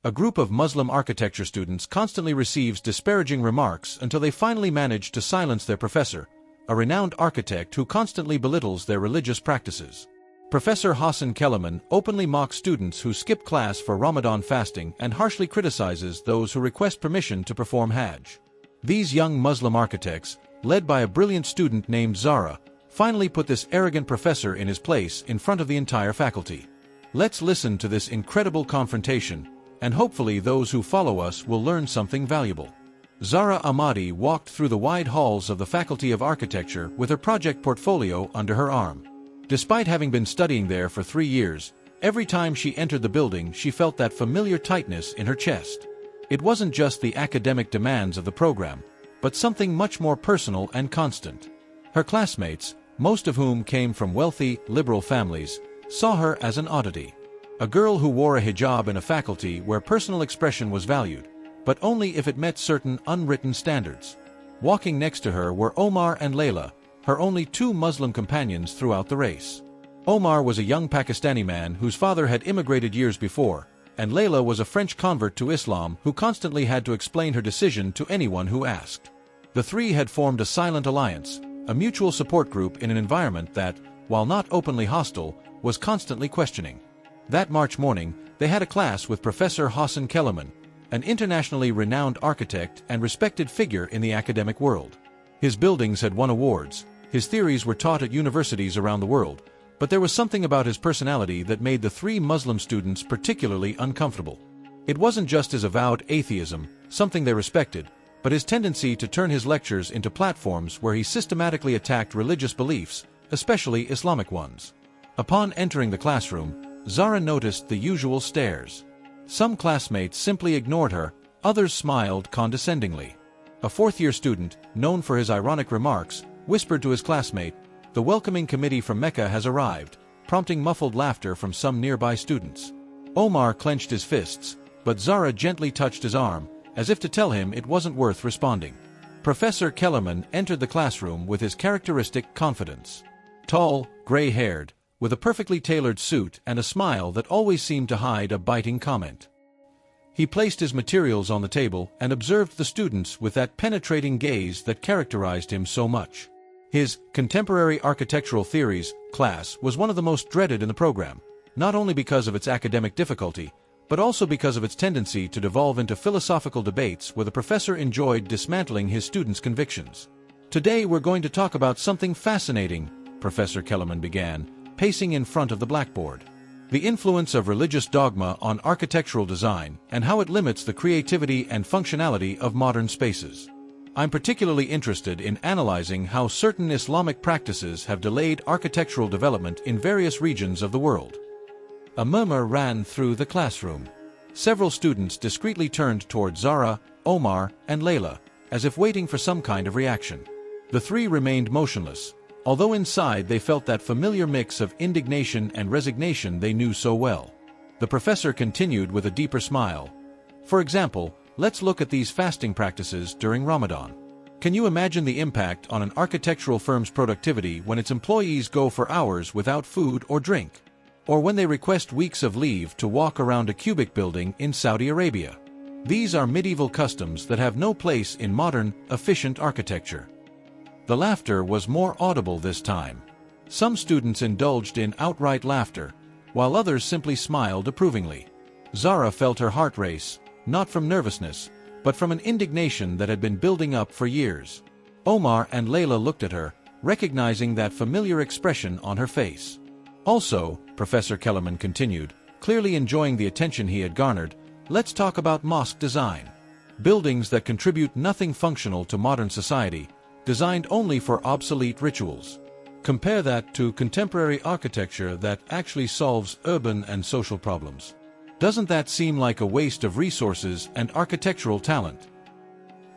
A group of Muslim architecture students constantly receives disparaging remarks until they finally manage to silence their professor, a renowned architect who constantly belittles their religious practices. Professor Hassan Keleman openly mocks students who skip class for Ramadan fasting and harshly criticizes those who request permission to perform Hajj. These young Muslim architects, led by a brilliant student named Zara, finally put this arrogant professor in his place in front of the entire faculty. Let's listen to this incredible confrontation, and hopefully those who follow us will learn something valuable. Zara Ahmadi walked through the wide halls of the Faculty of Architecture with her project portfolio under her arm. Despite having been studying there for 3 years, every time she entered the building she felt that familiar tightness in her chest. It wasn't just the academic demands of the program, but something much more personal and constant. Her classmates, most of whom came from wealthy, liberal families, saw her as an oddity. A girl who wore a hijab in a faculty where personal expression was valued, but only if it met certain unwritten standards. Walking next to her were Omar and Layla, her only 2 Muslim companions throughout the race. Omar was a young Pakistani man whose father had immigrated years before, and Layla was a French convert to Islam who constantly had to explain her decision to anyone who asked. The 3 had formed a silent alliance, a mutual support group in an environment that, while not openly hostile, was constantly questioning. That March morning, they had a class with Professor Hassan Keleman, an internationally renowned architect and respected figure in the academic world. His buildings had won awards, his theories were taught at universities around the world, but there was something about his personality that made the 3 Muslim students particularly uncomfortable. It wasn't just his avowed atheism, something they respected, but his tendency to turn his lectures into platforms where he systematically attacked religious beliefs, especially Islamic ones. Upon entering the classroom, Zara noticed the usual stares. Some classmates simply ignored her, others smiled condescendingly. A 4th-year student, known for his ironic remarks, whispered to his classmate, "The welcoming committee from Mecca has arrived," prompting muffled laughter from some nearby students. Omar clenched his fists, but Zara gently touched his arm, as if to tell him it wasn't worth responding. Professor Keleman entered the classroom with his characteristic confidence. Tall, gray-haired, with a perfectly tailored suit and a smile that always seemed to hide a biting comment. He placed his materials on the table and observed the students with that penetrating gaze that characterized him so much. His Contemporary Architectural Theories class was one of the most dreaded in the program, not only because of its academic difficulty, but also because of its tendency to devolve into philosophical debates where the professor enjoyed dismantling his students' convictions. "Today we're going to talk about something fascinating," Professor Keleman began, pacing in front of the blackboard. "The influence of religious dogma on architectural design and how it limits the creativity and functionality of modern spaces. I'm particularly interested in analyzing how certain Islamic practices have delayed architectural development in various regions of the world." A murmur ran through the classroom. Several students discreetly turned toward Zara, Omar, and Layla, as if waiting for some kind of reaction. The 3 remained motionless, although inside they felt that familiar mix of indignation and resignation they knew so well. The professor continued with a deeper smile. "For example, let's look at these fasting practices during Ramadan. Can you imagine the impact on an architectural firm's productivity when its employees go for hours without food or drink? Or when they request weeks of leave to walk around a cubic building in Saudi Arabia? These are medieval customs that have no place in modern, efficient architecture." The laughter was more audible this time. Some students indulged in outright laughter, while others simply smiled approvingly. Zara felt her heart race, not from nervousness, but from an indignation that had been building up for years. Omar and Layla looked at her, recognizing that familiar expression on her face. "Also," Professor Keleman continued, clearly enjoying the attention he had garnered, "let's talk about mosque design. Buildings that contribute nothing functional to modern society, designed only for obsolete rituals. Compare that to contemporary architecture that actually solves urban and social problems. Doesn't that seem like a waste of resources and architectural talent?"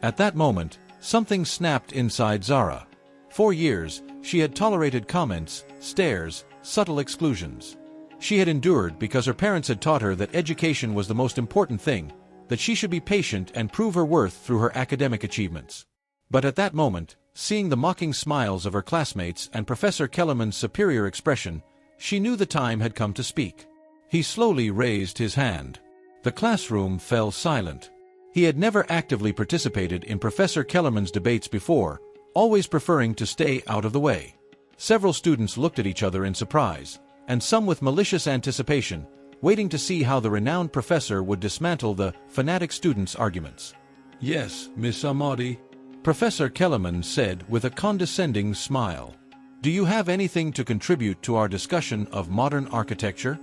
At that moment, something snapped inside Zara. For years, she had tolerated comments, stares, subtle exclusions. She had endured because her parents had taught her that education was the most important thing, that she should be patient and prove her worth through her academic achievements. But at that moment, seeing the mocking smiles of her classmates and Professor Keleman's superior expression, she knew the time had come to speak. He slowly raised his hand. The classroom fell silent. He had never actively participated in Professor Kellerman's debates before, always preferring to stay out of the way. Several students looked at each other in surprise, and some with malicious anticipation, waiting to see how the renowned professor would dismantle the fanatic students' arguments. "Yes, Miss Ahmadi," Professor Kellerman said with a condescending smile. "Do you have anything to contribute to our discussion of modern architecture?"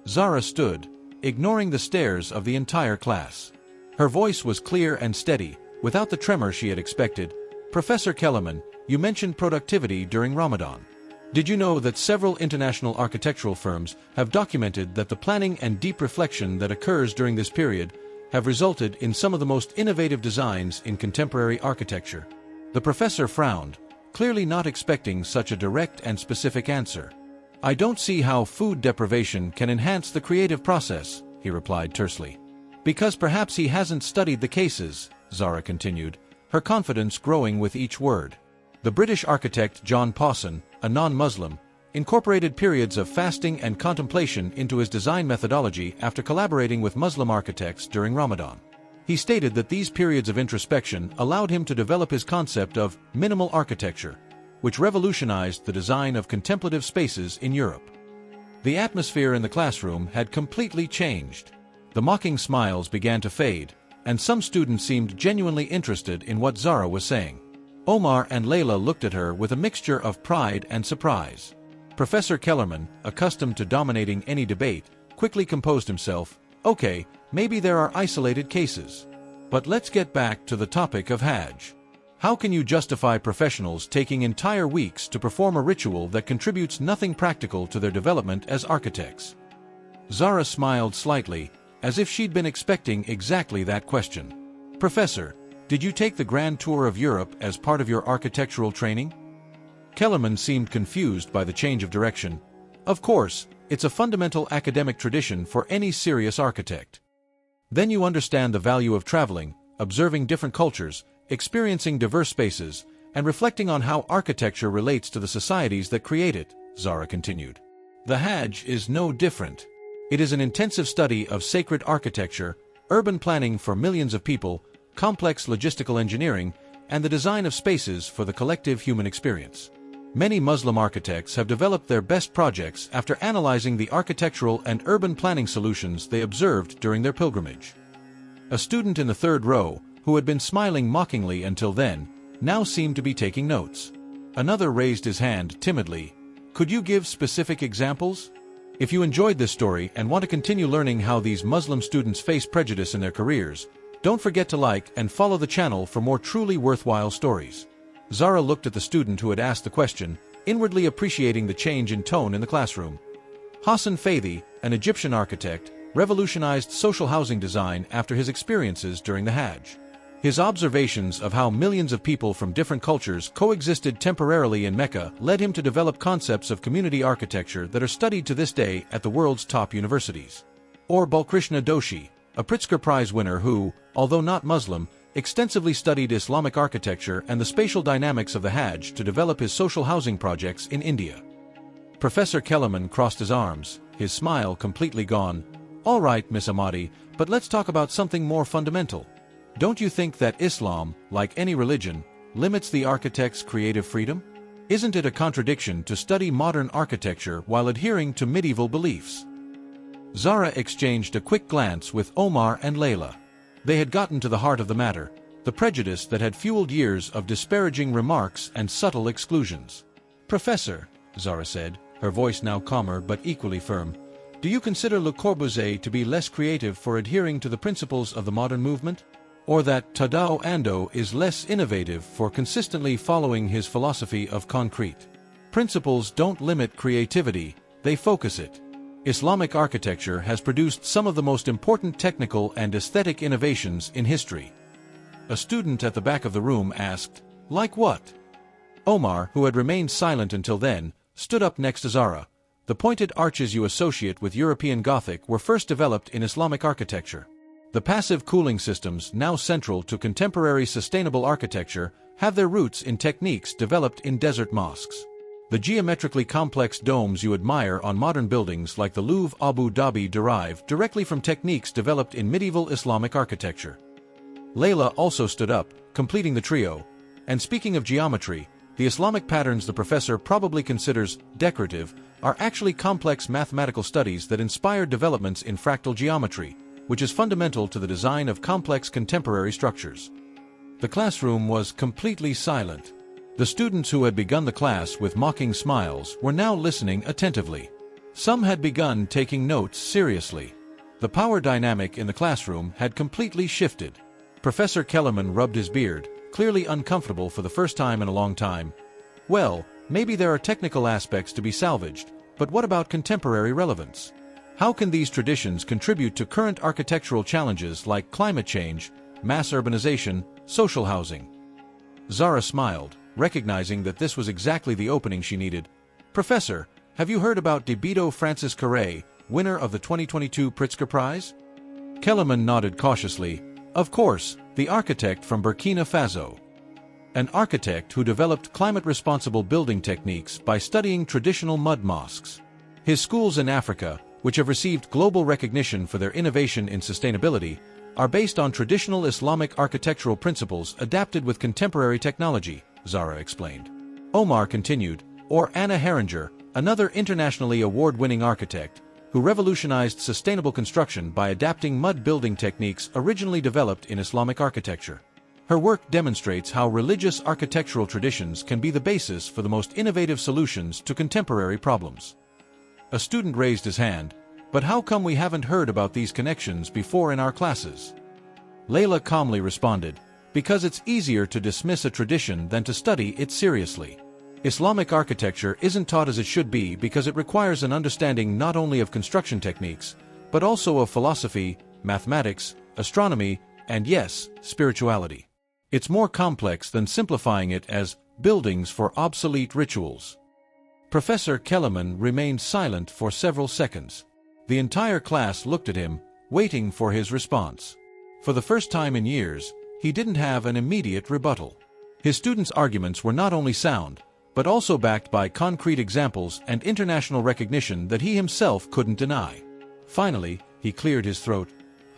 Zara stood, ignoring the stares of the entire class. Her voice was clear and steady, without the tremor she had expected. "Professor Kellerman, you mentioned productivity during Ramadan. Did you know that several international architectural firms have documented that the planning and deep reflection that occurs during this period have resulted in some of the most innovative designs in contemporary architecture?" The professor frowned, clearly not expecting such a direct and specific answer. "I don't see how food deprivation can enhance the creative process," he replied tersely. "Because perhaps he hasn't studied the cases," Zara continued, her confidence growing with each word. The British architect John Pawson, a non-Muslim, incorporated periods of fasting and contemplation into his design methodology after collaborating with Muslim architects during Ramadan. He stated that these periods of introspection allowed him to develop his concept of minimal architecture, which revolutionized the design of contemplative spaces in Europe. The atmosphere in the classroom had completely changed. The mocking smiles began to fade, and some students seemed genuinely interested in what Zara was saying. Omar and Layla looked at her with a mixture of pride and surprise. Professor Kellerman, accustomed to dominating any debate, quickly composed himself. "Okay, maybe there are isolated cases. But let's get back to the topic of Hajj. How can you justify professionals taking entire weeks to perform a ritual that contributes nothing practical to their development as architects?" Zara smiled slightly, as if she'd been expecting exactly that question. "Professor, did you take the Grand Tour of Europe as part of your architectural training?" Kellerman seemed confused by the change of direction. "Of course, it's a fundamental academic tradition for any serious architect. Then you understand the value of traveling, observing different cultures, experiencing diverse spaces, and reflecting on how architecture relates to the societies that create it," Zara continued. "The Hajj is no different. It is an intensive study of sacred architecture, urban planning for millions of people, complex logistical engineering, and the design of spaces for the collective human experience. Many Muslim architects have developed their best projects after analyzing the architectural and urban planning solutions they observed during their pilgrimage." A student in the third row, who had been smiling mockingly until then, now seemed to be taking notes. Another raised his hand timidly. "Could you give specific examples? If you enjoyed this story and want to continue learning how these Muslim students face prejudice in their careers, don't forget to like and follow the channel for more truly worthwhile stories." Zara looked at the student who had asked the question, inwardly appreciating the change in tone in the classroom. Hassan Fathi, an Egyptian architect, revolutionized social housing design after his experiences during the Hajj. His observations of how millions of people from different cultures coexisted temporarily in Mecca led him to develop concepts of community architecture that are studied to this day at the world's top universities. Or Balkrishna Doshi, a Pritzker Prize winner who, although not Muslim, extensively studied Islamic architecture and the spatial dynamics of the Hajj to develop his social housing projects in India. Professor Kellerman crossed his arms, his smile completely gone. "All right, Miss Ahmadi, but let's talk about something more fundamental. Don't you think that Islam, like any religion, limits the architect's creative freedom? Isn't it a contradiction to study modern architecture while adhering to medieval beliefs?" Zara exchanged a quick glance with Omar and Layla. They had gotten to the heart of the matter, the prejudice that had fueled years of disparaging remarks and subtle exclusions. "Professor," Zara said, her voice now calmer but equally firm, "do you consider Le Corbusier to be less creative for adhering to the principles of the modern movement? Or that Tadao Ando is less innovative for consistently following his philosophy of concrete? Principles don't limit creativity, they focus it. Islamic architecture has produced some of the most important technical and aesthetic innovations in history." A student at the back of the room asked, "Like what?" Omar, who had remained silent until then, stood up next to Zara. "The pointed arches you associate with European Gothic were first developed in Islamic architecture. The passive cooling systems, now central to contemporary sustainable architecture, have their roots in techniques developed in desert mosques. The geometrically complex domes you admire on modern buildings like the Louvre Abu Dhabi derive directly from techniques developed in medieval Islamic architecture. Layla also stood up, completing the trio. And speaking of geometry, the Islamic patterns the professor probably considers decorative are actually complex mathematical studies that inspired developments in fractal geometry, which is fundamental to the design of complex contemporary structures. The classroom was completely silent. The students who had begun the class with mocking smiles were now listening attentively. Some had begun taking notes seriously. The power dynamic in the classroom had completely shifted. Professor Kellerman rubbed his beard, clearly uncomfortable for the first time in a long time. Well, maybe there are technical aspects to be salvaged, but what about contemporary relevance? How can these traditions contribute to current architectural challenges like climate change, mass urbanization, social housing? Zara smiled, recognizing that this was exactly the opening she needed. Professor, have you heard about Debito Francis Carré, winner of the 2022 Pritzker Prize? Kellerman nodded cautiously. Of course, the architect from Burkina Faso. An architect who developed climate-responsible building techniques by studying traditional mud mosques. His schools in Africa, which have received global recognition for their innovation in sustainability, are based on traditional Islamic architectural principles adapted with contemporary technology, Zara explained. Omar continued, or Anna Heringer, another internationally award-winning architect, who revolutionized sustainable construction by adapting mud building techniques originally developed in Islamic architecture. Her work demonstrates how religious architectural traditions can be the basis for the most innovative solutions to contemporary problems. A student raised his hand, but how come we haven't heard about these connections before in our classes? Layla calmly responded, because it's easier to dismiss a tradition than to study it seriously. Islamic architecture isn't taught as it should be because it requires an understanding not only of construction techniques, but also of philosophy, mathematics, astronomy, and yes, spirituality. It's more complex than simplifying it as buildings for obsolete rituals. Professor Kellerman remained silent for several seconds. The entire class looked at him, waiting for his response. For the first time in years, he didn't have an immediate rebuttal. His students' arguments were not only sound, but also backed by concrete examples and international recognition that he himself couldn't deny. Finally, he cleared his throat.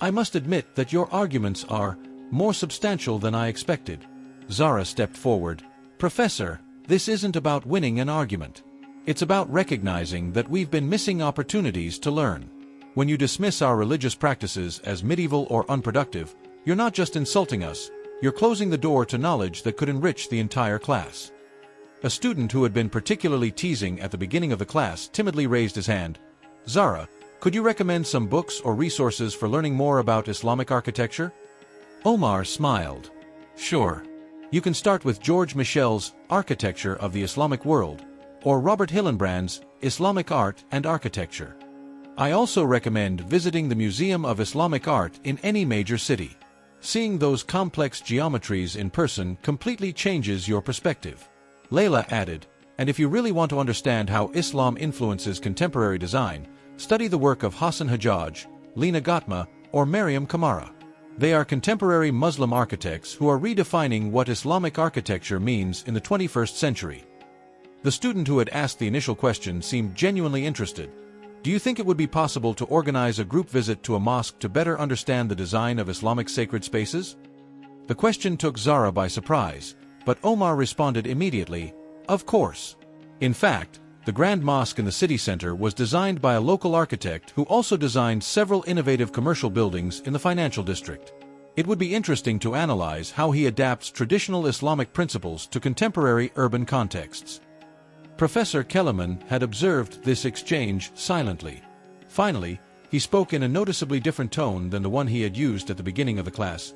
I must admit that your arguments are more substantial than I expected. Zara stepped forward. Professor, this isn't about winning an argument. It's about recognizing that we've been missing opportunities to learn. When you dismiss our religious practices as medieval or unproductive, you're not just insulting us, you're closing the door to knowledge that could enrich the entire class. A student who had been particularly teasing at the beginning of the class timidly raised his hand. Zara, could you recommend some books or resources for learning more about Islamic architecture? Omar smiled. Sure. You can start with George Michel's Architecture of the Islamic World, or Robert Hillenbrand's Islamic Art and Architecture. I also recommend visiting the Museum of Islamic Art in any major city. Seeing those complex geometries in person completely changes your perspective. Layla added, and if you really want to understand how Islam influences contemporary design, study the work of Hassan Hajjaj, Lina Ghatma, or Mariam Kamara. They are contemporary Muslim architects who are redefining what Islamic architecture means in the 21st century. The student who had asked the initial question seemed genuinely interested. Do you think it would be possible to organize a group visit to a mosque to better understand the design of Islamic sacred spaces? The question took Zara by surprise, but Omar responded immediately, of course. In fact, the Grand Mosque in the city center was designed by a local architect who also designed several innovative commercial buildings in the financial district. It would be interesting to analyze how he adapts traditional Islamic principles to contemporary urban contexts. Professor Kellerman had observed this exchange silently. Finally, he spoke in a noticeably different tone than the one he had used at the beginning of the class.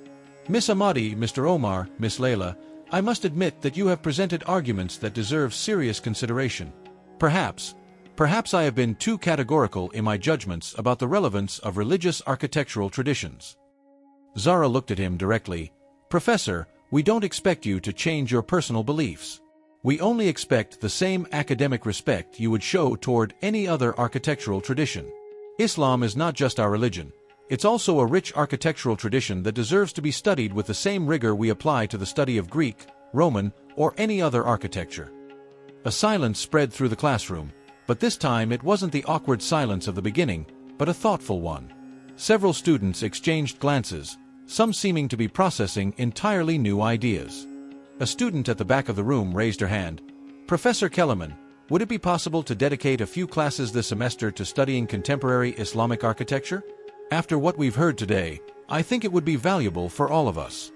Miss Ahmadi, Mr. Omar, Miss Layla, I must admit that you have presented arguments that deserve serious consideration. Perhaps I have been too categorical in my judgments about the relevance of religious architectural traditions. Zara looked at him directly. Professor, we don't expect you to change your personal beliefs. We only expect the same academic respect you would show toward any other architectural tradition. Islam is not just our religion. It's also a rich architectural tradition that deserves to be studied with the same rigor we apply to the study of Greek, Roman, or any other architecture. A silence spread through the classroom, but this time it wasn't the awkward silence of the beginning, but a thoughtful one. Several students exchanged glances, some seeming to be processing entirely new ideas. A student at the back of the room raised her hand. "Professor Kellerman, would it be possible to dedicate a few classes this semester to studying contemporary Islamic architecture? After what we've heard today, I think it would be valuable for all of us."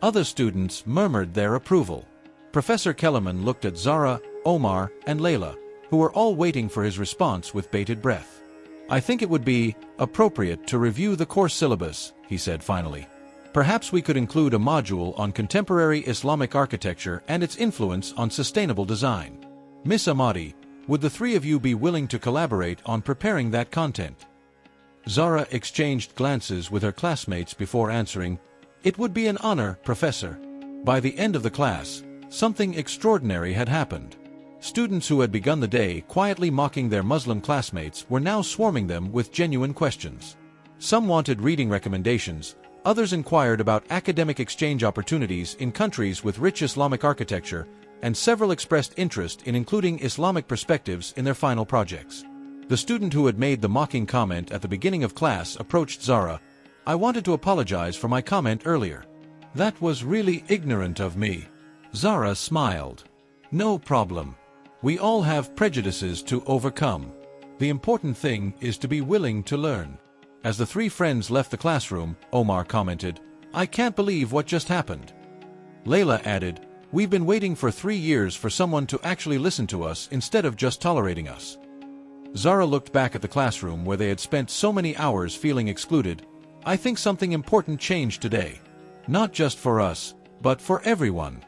Other students murmured their approval. Professor Kellerman looked at Zara, Omar, and Layla, who were all waiting for his response with bated breath. "I think it would be appropriate to review the course syllabus," he said finally. "Perhaps we could include a module on contemporary Islamic architecture and its influence on sustainable design. Miss Ahmadi, would the three of you be willing to collaborate on preparing that content?" Zara exchanged glances with her classmates before answering, "It would be an honor, Professor." By the end of the class, something extraordinary had happened. Students who had begun the day quietly mocking their Muslim classmates were now swarming them with genuine questions. Some wanted reading recommendations, others inquired about academic exchange opportunities in countries with rich Islamic architecture, and several expressed interest in including Islamic perspectives in their final projects. The student who had made the mocking comment at the beginning of class approached Zara. "I wanted to apologize for my comment earlier. That was really ignorant of me." Zara smiled. "No problem. We all have prejudices to overcome. The important thing is to be willing to learn." As the three friends left the classroom, Omar commented, "I can't believe what just happened." Layla added, "We've been waiting for 3 years for someone to actually listen to us instead of just tolerating us." Zara looked back at the classroom where they had spent so many hours feeling excluded. "I think something important changed today. Not just for us, but for everyone."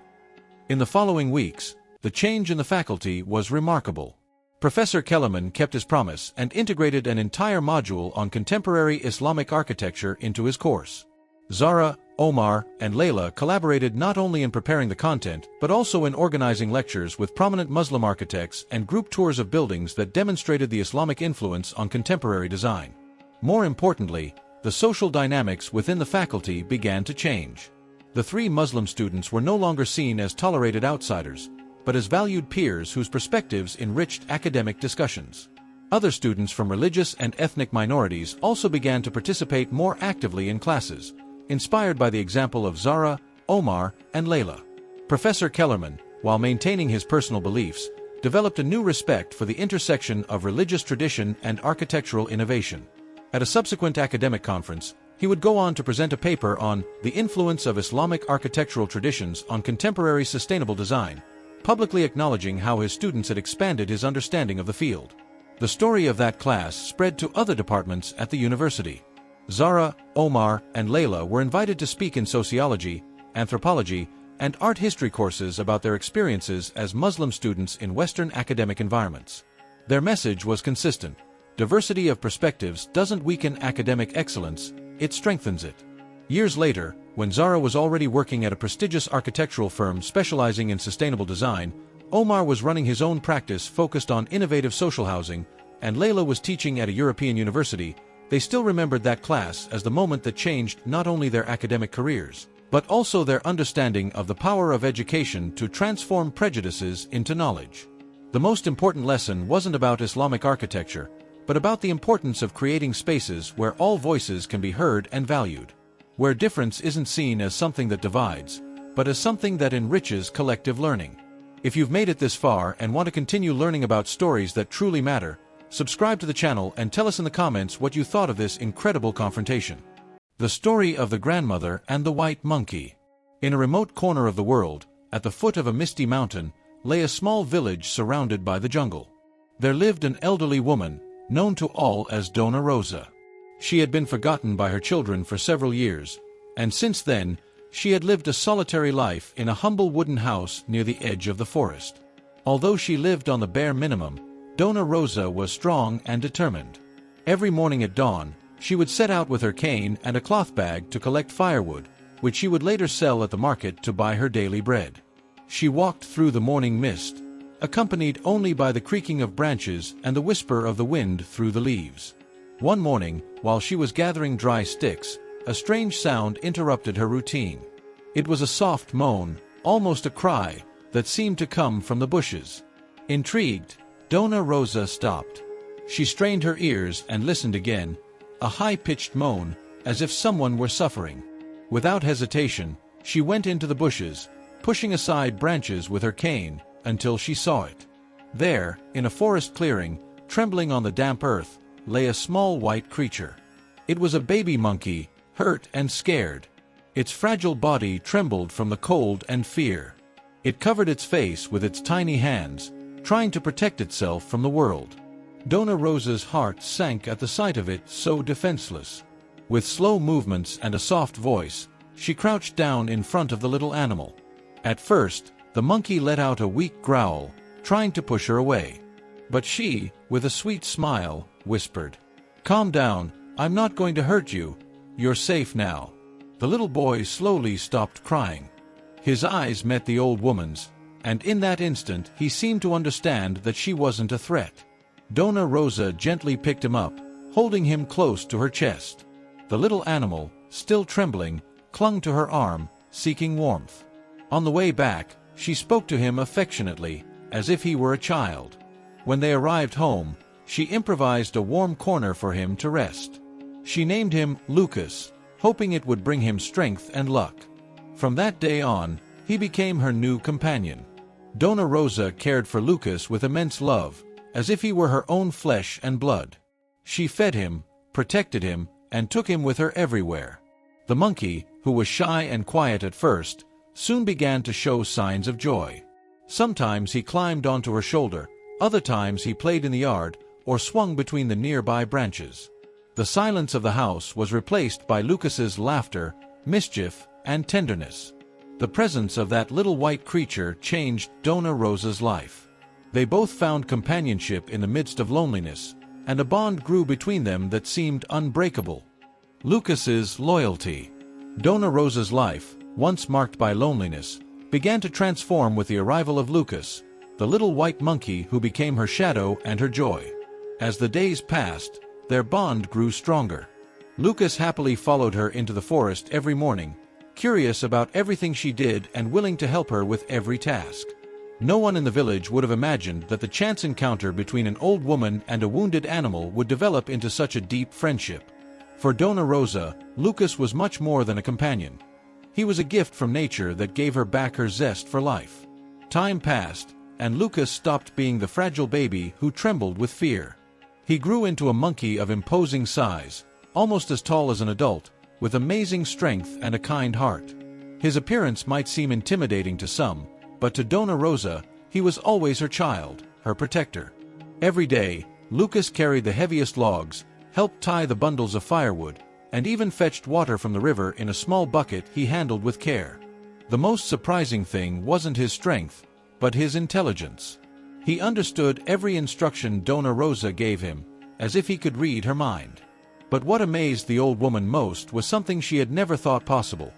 In the following weeks, the change in the faculty was remarkable. Professor Kellerman kept his promise and integrated an entire module on contemporary Islamic architecture into his course. Zara, Omar, and Layla collaborated not only in preparing the content, but also in organizing lectures with prominent Muslim architects and group tours of buildings that demonstrated the Islamic influence on contemporary design. More importantly, the social dynamics within the faculty began to change. The three Muslim students were no longer seen as tolerated outsiders, but as valued peers whose perspectives enriched academic discussions. Other students from religious and ethnic minorities also began to participate more actively in classes, inspired by the example of Zara, Omar, and Layla. Professor Kellerman, while maintaining his personal beliefs, developed a new respect for the intersection of religious tradition and architectural innovation. At a subsequent academic conference, he would go on to present a paper on the influence of Islamic architectural traditions on contemporary sustainable design, publicly acknowledging how his students had expanded his understanding of the field. The story of that class spread to other departments at the university. Zara, Omar, and Layla were invited to speak in sociology, anthropology, and art history courses about their experiences as Muslim students in Western academic environments. Their message was consistent: diversity of perspectives doesn't weaken academic excellence, it strengthens it. Years later, when Zara was already working at a prestigious architectural firm specializing in sustainable design, Omar was running his own practice focused on innovative social housing, and Layla was teaching at a European university. They still remembered that class as the moment that changed not only their academic careers, but also their understanding of the power of education to transform prejudices into knowledge. The most important lesson wasn't about Islamic architecture, but about the importance of creating spaces where all voices can be heard and valued, where difference isn't seen as something that divides, but as something that enriches collective learning. If you've made it this far and want to continue learning about stories that truly matter, subscribe to the channel and tell us in the comments what you thought of this incredible confrontation. The story of the grandmother and the white monkey. In a remote corner of the world, at the foot of a misty mountain, lay a small village surrounded by the jungle. There lived an elderly woman, known to all as Dona Rosa. She had been forgotten by her children for several years, and since then, she had lived a solitary life in a humble wooden house near the edge of the forest. Although she lived on the bare minimum, Dona Rosa was strong and determined. Every morning at dawn, she would set out with her cane and a cloth bag to collect firewood, which she would later sell at the market to buy her daily bread. She walked through the morning mist, accompanied only by the creaking of branches and the whisper of the wind through the leaves. One morning, while she was gathering dry sticks, a strange sound interrupted her routine. It was a soft moan, almost a cry, that seemed to come from the bushes. Intrigued, Dona Rosa stopped. She strained her ears and listened again, a high-pitched moan, as if someone were suffering. Without hesitation, she went into the bushes, pushing aside branches with her cane, until she saw it. There, in a forest clearing, trembling on the damp earth, lay a small white creature. It was a baby monkey, hurt and scared. Its fragile body trembled from the cold and fear. It covered its face with its tiny hands, trying to protect itself from the world. Dona Rosa's heart sank at the sight of it so defenseless. With slow movements and a soft voice, she crouched down in front of the little animal. At first, the monkey let out a weak growl, trying to push her away. But she, with a sweet smile, whispered, "Calm down, I'm not going to hurt you. You're safe now." The little boy slowly stopped crying. His eyes met the old woman's, and in that instant he seemed to understand that she wasn't a threat. Dona Rosa gently picked him up, holding him close to her chest. The little animal, still trembling, clung to her arm, seeking warmth. On the way back, she spoke to him affectionately, as if he were a child. When they arrived home, she improvised a warm corner for him to rest. She named him Lucas, hoping it would bring him strength and luck. From that day on, he became her new companion. Dona Rosa cared for Lucas with immense love, as if he were her own flesh and blood. She fed him, protected him, and took him with her everywhere. The monkey, who was shy and quiet at first, soon began to show signs of joy. Sometimes he climbed onto her shoulder, other times he played in the yard, or swung between the nearby branches. The silence of the house was replaced by Lucas's laughter, mischief, and tenderness. The presence of that little white creature changed Dona Rosa's life. They both found companionship in the midst of loneliness, and a bond grew between them that seemed unbreakable. Lucas's loyalty. Dona Rosa's life, once marked by loneliness, began to transform with the arrival of Lucas, the little white monkey who became her shadow and her joy. As the days passed, their bond grew stronger. Lucas happily followed her into the forest every morning, curious about everything she did and willing to help her with every task. No one in the village would have imagined that the chance encounter between an old woman and a wounded animal would develop into such a deep friendship. For Dona Rosa, Lucas was much more than a companion. He was a gift from nature that gave her back her zest for life. Time passed, and Lucas stopped being the fragile baby who trembled with fear. He grew into a monkey of imposing size, almost as tall as an adult, with amazing strength and a kind heart. His appearance might seem intimidating to some, but to Dona Rosa, he was always her child, her protector. Every day, Lucas carried the heaviest logs, helped tie the bundles of firewood, and even fetched water from the river in a small bucket he handled with care. The most surprising thing wasn't his strength, but his intelligence. He understood every instruction Dona Rosa gave him, as if he could read her mind. But what amazed the old woman most was something she had never thought possible.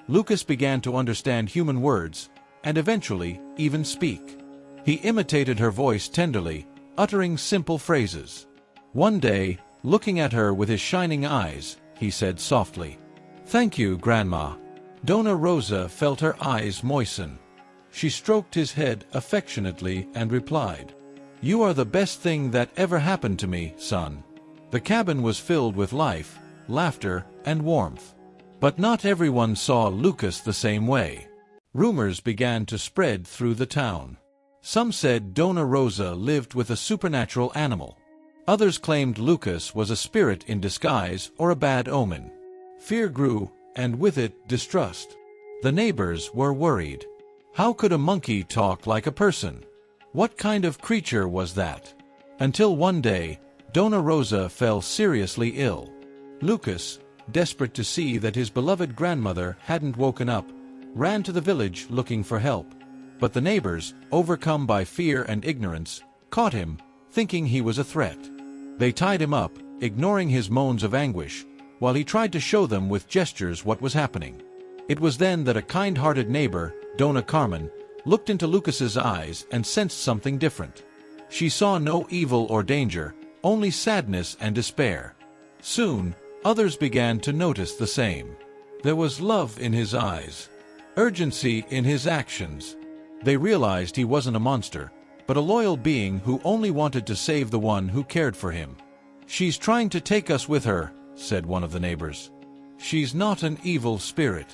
Lucas began to understand human words, and eventually even speak. He imitated her voice tenderly, uttering simple phrases. One day, looking at her with his shining eyes, he said softly, "Thank you, Grandma." Dona Rosa felt her eyes moisten. She stroked his head affectionately and replied, "You are the best thing that ever happened to me, son." The cabin was filled with life, laughter, and warmth. But not everyone saw Lucas the same way. Rumors began to spread through the town. Some said Dona Rosa lived with a supernatural animal. Others claimed Lucas was a spirit in disguise or a bad omen. Fear grew, and with it, distrust. The neighbors were worried. How could a monkey talk like a person? What kind of creature was that? Until one day, Dona Rosa fell seriously ill. Lucas, desperate to see that his beloved grandmother hadn't woken up, ran to the village looking for help. But the neighbors, overcome by fear and ignorance, caught him, thinking he was a threat. They tied him up, ignoring his moans of anguish, while he tried to show them with gestures what was happening. It was then that a kind-hearted neighbor, Dona Carmen, looked into Lucas's eyes and sensed something different. She saw no evil or danger, only sadness and despair. Soon, others began to notice the same. There was love in his eyes, urgency in his actions. They realized he wasn't a monster, but a loyal being who only wanted to save the one who cared for him. "She's trying to take us with her," said one of the neighbors. "She's not an evil spirit.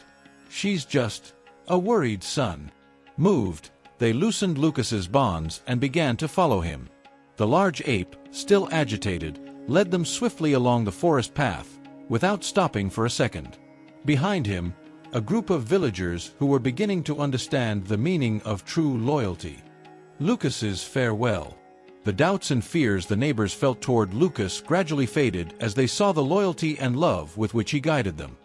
She's just a worried son." Moved, they loosened Lucas's bonds and began to follow him. The large ape, still agitated, led them swiftly along the forest path, without stopping for a second. Behind him, a group of villagers who were beginning to understand the meaning of true loyalty. Lucas's farewell. The doubts and fears the neighbors felt toward Lucas gradually faded as they saw the loyalty and love with which he guided them.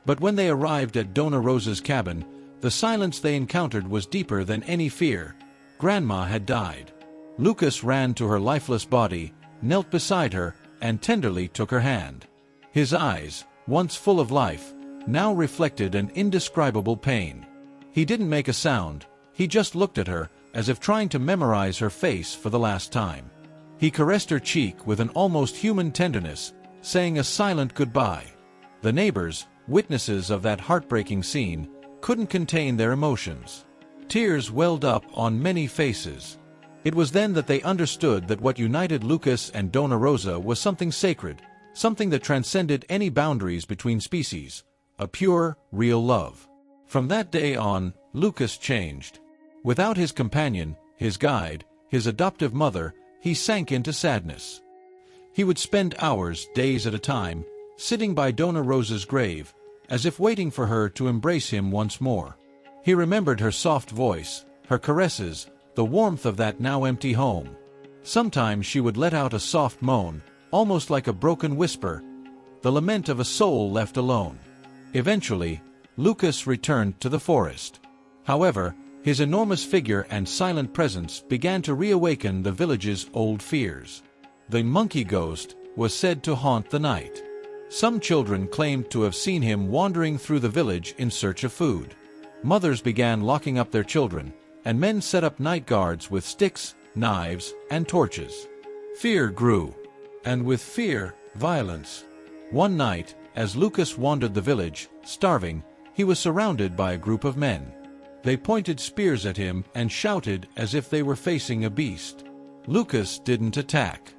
But when they arrived at Dona Rosa's cabin, the silence they encountered was deeper than any fear. Grandma had died. Lucas ran to her lifeless body, knelt beside her, and tenderly took her hand. His eyes, once full of life, now reflected an indescribable pain. He didn't make a sound, he just looked at her, as if trying to memorize her face for the last time. He caressed her cheek with an almost human tenderness, saying a silent goodbye. The neighbors, witnesses of that heartbreaking scene, couldn't contain their emotions. Tears welled up on many faces. It was then that they understood that what united Lucas and Dona Rosa was something sacred, something that transcended any boundaries between species, a pure, real love. From that day on, Lucas changed. Without his companion, his guide, his adoptive mother, he sank into sadness. He would spend hours, days at a time, sitting by Dona Rosa's grave, as if waiting for her to embrace him once more. He remembered her soft voice, her caresses, the warmth of that now empty home. Sometimes she would let out a soft moan, almost like a broken whisper, the lament of a soul left alone. Eventually, Lucas returned to the forest. However, his enormous figure and silent presence began to reawaken the village's old fears. The monkey ghost was said to haunt the night. Some children claimed to have seen him wandering through the village in search of food. Mothers began locking up their children, and men set up night guards with sticks, knives, and torches. Fear grew, and with fear, violence. One night, as Lucas wandered the village, starving, he was surrounded by a group of men. They pointed spears at him and shouted as if they were facing a beast. Lucas didn't attack.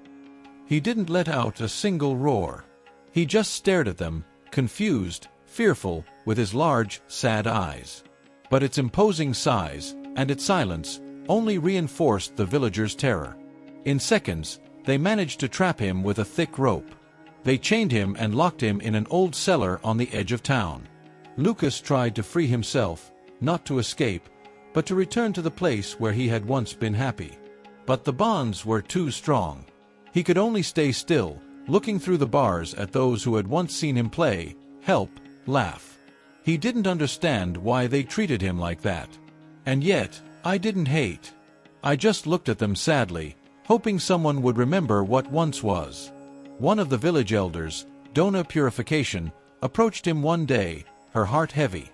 He didn't let out a single roar. He just stared at them, confused, fearful, with his large, sad eyes. But its imposing size, and its silence, only reinforced the villagers' terror. In seconds, they managed to trap him with a thick rope. They chained him and locked him in an old cellar on the edge of town. Lucas tried to free himself, not to escape, but to return to the place where he had once been happy. But the bonds were too strong. He could only stay still, looking through the bars at those who had once seen him play, help, laugh. He didn't understand why they treated him like that. And yet, I didn't hate. I just looked at them sadly, hoping someone would remember what once was. One of the village elders, Dona Purification, approached him one day, her heart heavy.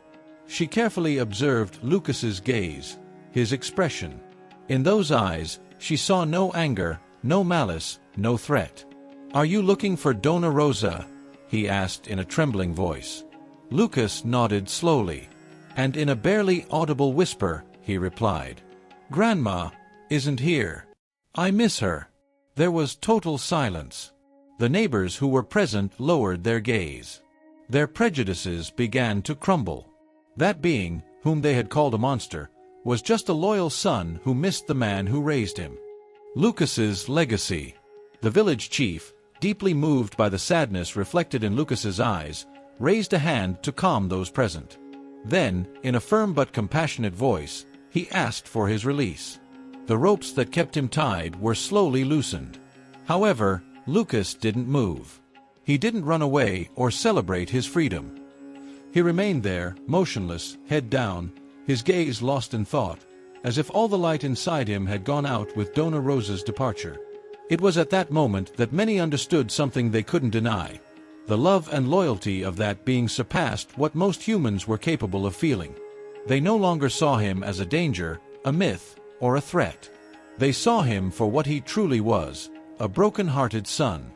She carefully observed Lucas's gaze, his expression. In those eyes, she saw no anger, no malice, no threat. "Are you looking for Dona Rosa?" he asked in a trembling voice. Lucas nodded slowly, and in a barely audible whisper, he replied, "Grandma isn't here. I miss her." There was total silence. The neighbors who were present lowered their gaze. Their prejudices began to crumble. That being, whom they had called a monster, was just a loyal son who missed the man who raised him. Lucas's legacy. The village chief, deeply moved by the sadness reflected in Lucas's eyes, raised a hand to calm those present. Then, in a firm but compassionate voice, he asked for his release. The ropes that kept him tied were slowly loosened. However, Lucas didn't move. He didn't run away or celebrate his freedom. He remained there, motionless, head down, his gaze lost in thought, as if all the light inside him had gone out with Dona Rosa's departure. It was at that moment that many understood something they couldn't deny. The love and loyalty of that being surpassed what most humans were capable of feeling. They no longer saw him as a danger, a myth, or a threat. They saw him for what he truly was, a broken-hearted son.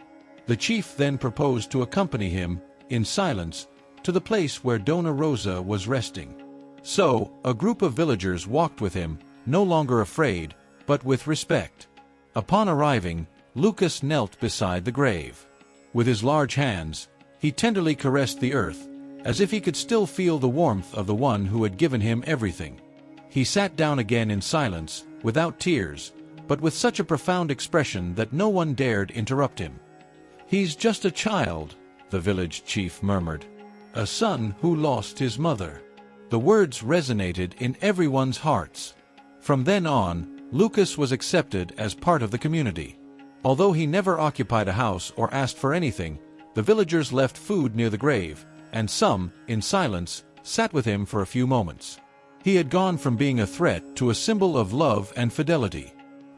The chief then proposed to accompany him, in silence, to the place where Dona Rosa was resting. So, a group of villagers walked with him, no longer afraid, but with respect. Upon arriving, Lucas knelt beside the grave. With his large hands, he tenderly caressed the earth, as if he could still feel the warmth of the one who had given him everything. He sat down again in silence, without tears, but with such a profound expression that no one dared interrupt him. "He's just a child," the village chief murmured. "A son who lost his mother." The words resonated in everyone's hearts. From then on, Lucas was accepted as part of the community. Although he never occupied a house or asked for anything, the villagers left food near the grave, and some, in silence, sat with him for a few moments. He had gone from being a threat to a symbol of love and fidelity.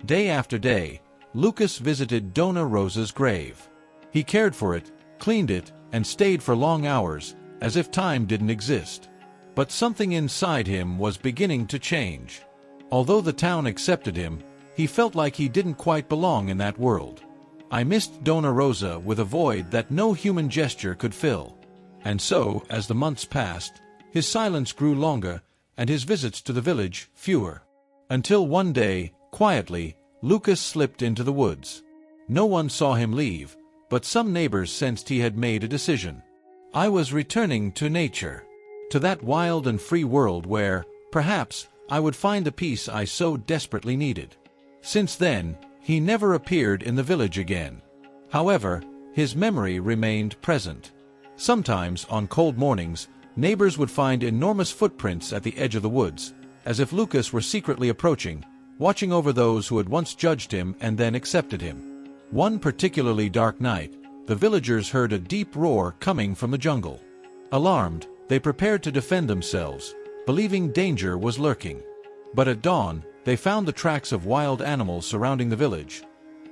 Day after day, Lucas visited Dona Rosa's grave. He cared for it, cleaned it, and stayed for long hours, as if time didn't exist. But something inside him was beginning to change. Although the town accepted him, he felt like he didn't quite belong in that world. "I missed Dona Rosa with a void that no human gesture could fill." And so, as the months passed, his silence grew longer, and his visits to the village fewer. Until one day, quietly, Lucas slipped into the woods. No one saw him leave, but some neighbors sensed he had made a decision. "I was returning to nature, to that wild and free world where, perhaps, I would find the peace I so desperately needed." Since then, he never appeared in the village again. However, his memory remained present. Sometimes, on cold mornings, neighbors would find enormous footprints at the edge of the woods, as if Lucas were secretly approaching, watching over those who had once judged him and then accepted him. One particularly dark night, the villagers heard a deep roar coming from the jungle. Alarmed, they prepared to defend themselves, believing danger was lurking. But at dawn, they found the tracks of wild animals surrounding the village,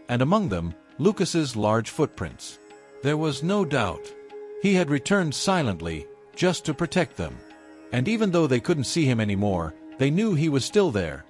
and among them, Lucas's large footprints. There was no doubt. He had returned silently, just to protect them. And even though they couldn't see him anymore, they knew he was still there.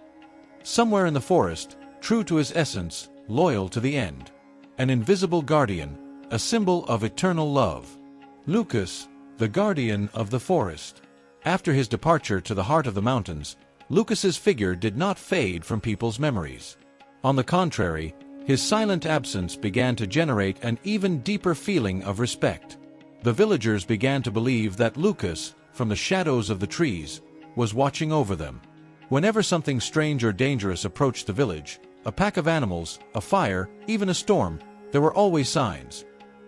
Somewhere in the forest, true to his essence, loyal to the end. An invisible guardian, a symbol of eternal love. Lucas, the guardian of the forest. After his departure to the heart of the mountains, Lucas's figure did not fade from people's memories. On the contrary, his silent absence began to generate an even deeper feeling of respect. The villagers began to believe that Lucas, from the shadows of the trees, was watching over them. Whenever something strange or dangerous approached the village, a pack of animals, a fire, even a storm, there were always signs.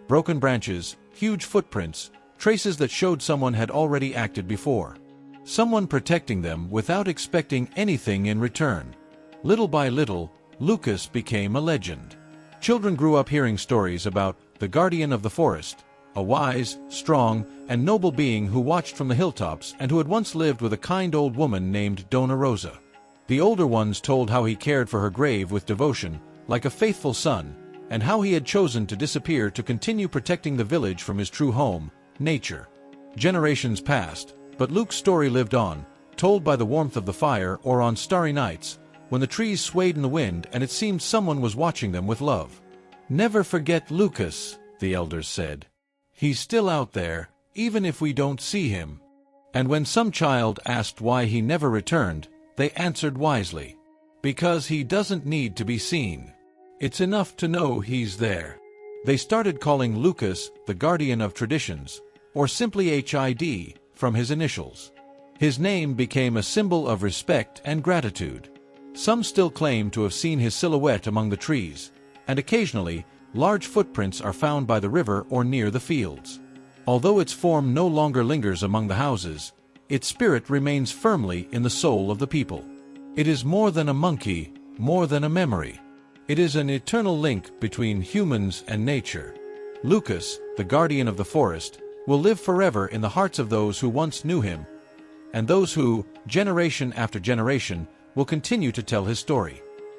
Broken branches, huge footprints, traces that showed someone had already acted before. Someone protecting them without expecting anything in return. Little by little, Lucas became a legend. Children grew up hearing stories about the guardian of the forest, a wise, strong, and noble being who watched from the hilltops and who had once lived with a kind old woman named Dona Rosa. The older ones told how he cared for her grave with devotion, like a faithful son, and how he had chosen to disappear to continue protecting the village from his true home, nature. Generations passed, but Luke's story lived on, told by the warmth of the fire or on starry nights, when the trees swayed in the wind and it seemed someone was watching them with love. "Never forget Lucas," the elders said. "He's still out there, even if we don't see him." And when some child asked why he never returned, they answered wisely, "Because he doesn't need to be seen. It's enough to know he's there." They started calling Lucas the guardian of traditions, or simply HID, from his initials. His name became a symbol of respect and gratitude. Some still claim to have seen his silhouette among the trees, and occasionally, large footprints are found by the river or near the fields. Although its form no longer lingers among the houses, its spirit remains firmly in the soul of the people. It is more than a monkey, more than a memory. It is an eternal link between humans and nature. Lucas, the guardian of the forest, will live forever in the hearts of those who once knew him, and those who, generation after generation, will continue to tell his story.